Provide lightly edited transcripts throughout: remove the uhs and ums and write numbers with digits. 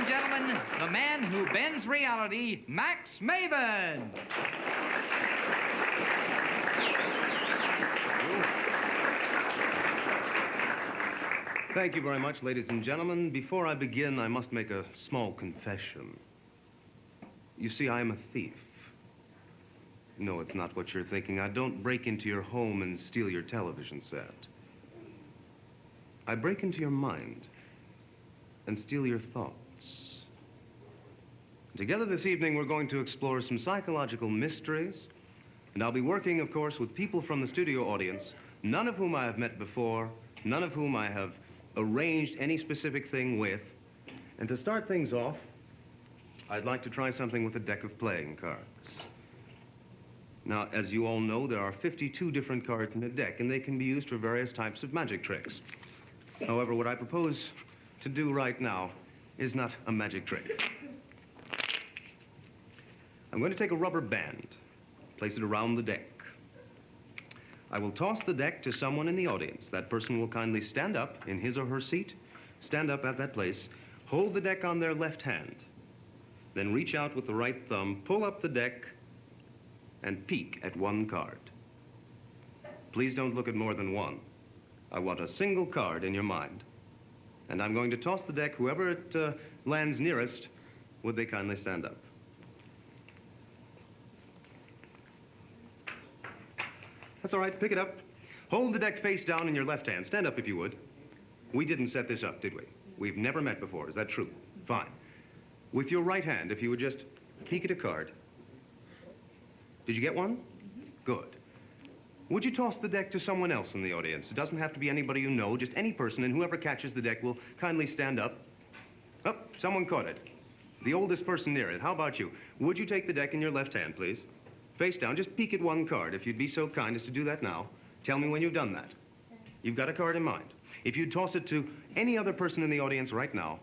and gentlemen, the man who bends reality, Max Maven. Thank you very much, ladies and gentlemen. Before I begin, I must make a small confession. You see, I am a thief. No, it's not what you're thinking. I don't break into your home and steal your television set. I break into your mind and steal your thoughts. Together this evening, we're going to explore some psychological mysteries, and I'll be working, of course, with people from the studio audience, none of whom I have met before, none of whom I have arranged any specific thing with. And to start things off, I'd like to try something with a deck of playing cards. Now, as you all know, there are 52 different cards in a deck, and they can be used for various types of magic tricks. However, what I propose to do right now is not a magic trick. I'm going to take a rubber band, place it around the deck. I will toss the deck to someone in the audience. That person will kindly stand up in his or her seat, stand up at that place, hold the deck on their left hand, then reach out with the right thumb, pull up the deck, and peek at one card. Please don't look at more than one. I want a single card in your mind. And I'm going to toss the deck. Whoever it lands nearest, would they kindly stand up? That's all right, pick it up. Hold the deck face down in your left hand. Stand up if you would. We didn't set this up, did we? We've never met before, is that true? Fine. With your right hand, if you would just peek at a card. Did you get one? Good. Would you toss the deck to someone else in the audience? It doesn't have to be anybody you know, just any person, and whoever catches the deck will kindly stand up. Oh, someone caught it. The oldest person near it. How about you? Would you take the deck in your left hand, please? Face down, just peek at one card. If you'd be so kind as to do that now, tell me when you've done that. You've got a card in mind. If you'd toss it to any other person in the audience right now,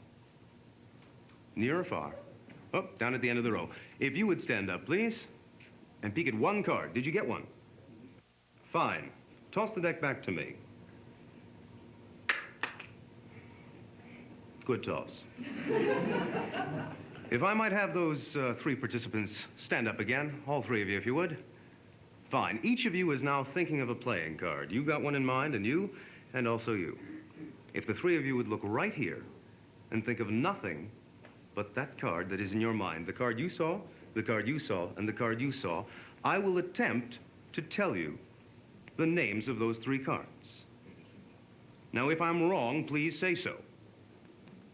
near or far, oh, down at the end of the row. If you would stand up, please, and peek at one card. Did you get one? Fine. Toss the deck back to me. Good toss. If I might have those three participants stand up again, all three of you, if you would. Fine. Each of you is now thinking of a playing card. You got one in mind, and also you. If the three of you would look right here and think of nothing but that card that is in your mind, the card you saw, the card you saw, and the card you saw, I will attempt to tell you the names of those three cards. Now, if I'm wrong, please say so.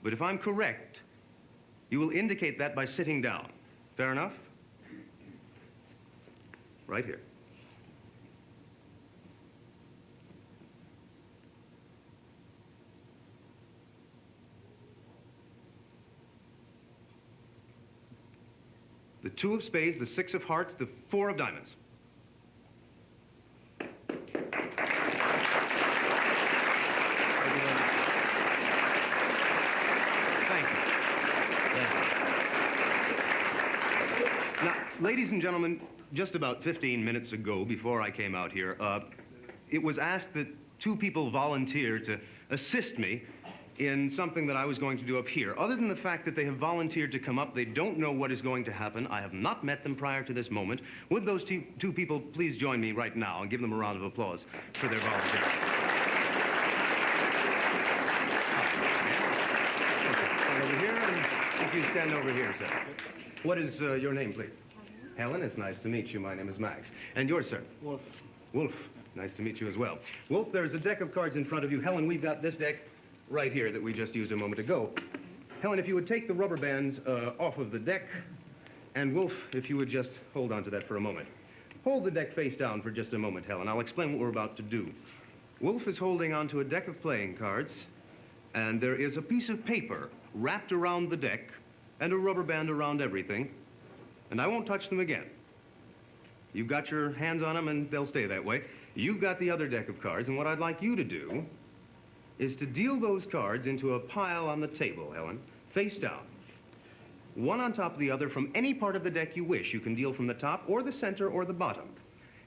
But if I'm correct, you will indicate that by sitting down. Fair enough? Right here. The two of spades, the six of hearts, the four of diamonds. Ladies and gentlemen, just about 15 minutes ago, before I came out here, it was asked that two people volunteer to assist me in something that I was going to do up here. Other than the fact that they have volunteered to come up, they don't know what is going to happen. I have not met them prior to this moment. Would those two people please join me right now and give them a round of applause for their volunteer? Stand over here, and if you stand over here, sir. What is your name, please? Helen, it's nice to meet you. My name is Max. And yours, sir? Wolf. Wolf, nice to meet you as well. Wolf, there's a deck of cards in front of you. Helen, we've got this deck right here that we just used a moment ago. Helen, if you would take the rubber bands off of the deck, and Wolf, if you would just hold on to that for a moment. Hold the deck face down for just a moment, Helen. I'll explain what we're about to do. Wolf is holding onto a deck of playing cards, and there is a piece of paper wrapped around the deck and a rubber band around everything. And I won't touch them again. You've got your hands on them, and they'll stay that way. You've got the other deck of cards, and what I'd like you to do is to deal those cards into a pile on the table, Helen, face down. One on top of the other from any part of the deck you wish. You can deal from the top or the center or the bottom.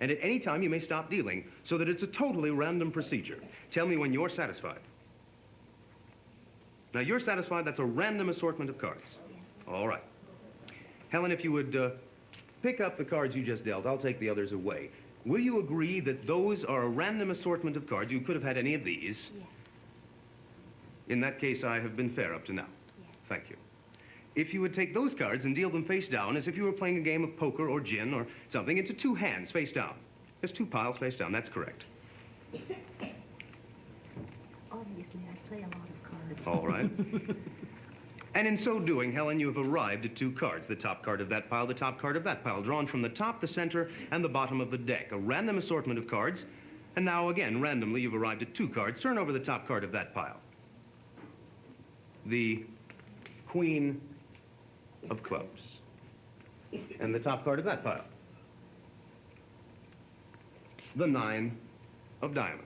And at any time, you may stop dealing, so that it's a totally random procedure. Tell me when you're satisfied. Now, you're satisfied that's a random assortment of cards? All right. Helen, if you would pick up the cards you just dealt, I'll take the others away. Will you agree that those are a random assortment of cards? You could have had any of these. Yes. In that case, I have been fair up to now. Yes. Thank you. If you would take those cards and deal them face down as if you were playing a game of poker or gin or something into two hands face down. There's two piles face down. That's correct. Obviously, I play a lot of cards. All right. And in so doing, Helen, you have arrived at two cards. The top card of that pile, the top card of that pile, drawn from the top, the center, and the bottom of the deck. A random assortment of cards. And now, again, randomly, you've arrived at two cards. Turn over the top card of that pile. The Queen of Clubs. And the top card of that pile. The Nine of Diamonds.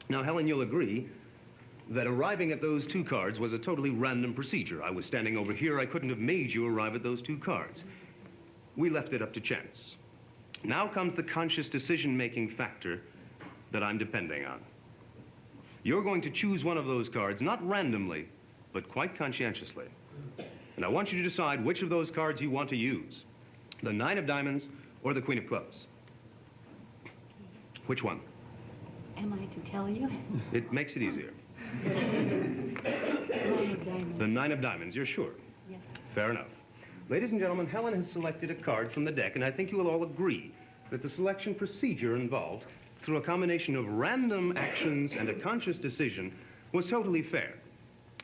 Now, Helen, you'll agree that arriving at those two cards was a totally random procedure. I was standing over here. I couldn't have made you arrive at those two cards. We left it up to chance. Now comes the conscious decision-making factor that I'm depending on. You're going to choose one of those cards, not randomly, but quite conscientiously. And I want you to decide which of those cards you want to use. The Nine of Diamonds or the Queen of Clubs. Which one? Am I to tell you? It makes it easier. Nine of Diamonds. The Nine of Diamonds, you're sure? Yes. Fair enough. Ladies and gentlemen, Helen has selected a card from the deck, and I think you will all agree that the selection procedure involved, through a combination of random actions and a conscious decision, was totally fair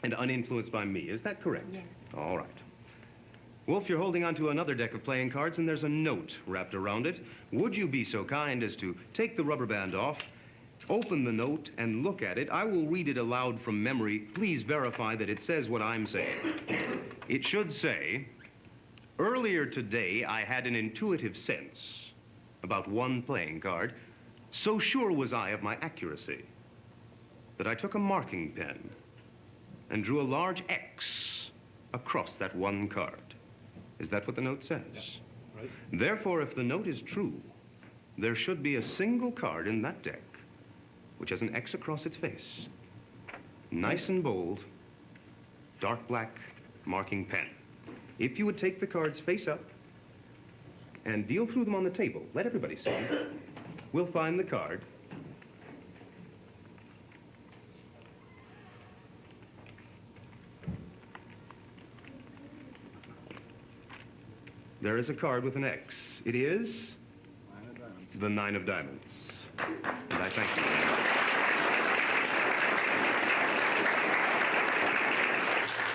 and uninfluenced by me. Is that correct? Yes. All right. Wolf, you're holding onto another deck of playing cards, and there's a note wrapped around it. Would you be so kind as to take the rubber band off, open the note, and look at it? I will read it aloud from memory. Please verify that it says what I'm saying. It should say, earlier today, I had an intuitive sense about one playing card. So sure was I of my accuracy that I took a marking pen and drew a large X across that one card. Is that what the note says? Yeah, right. Therefore, if the note is true, there should be a single card in that deck which has an X across its face. Nice and bold, dark black marking pen. If you would take the cards face up and deal through them on the table, let everybody see, we'll find the card. There is a card with an X. It is the Nine of Diamonds. And I thank you.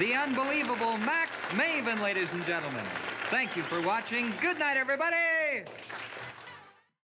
The unbelievable Max Maven, ladies and gentlemen. Thank you for watching. Good night, everybody.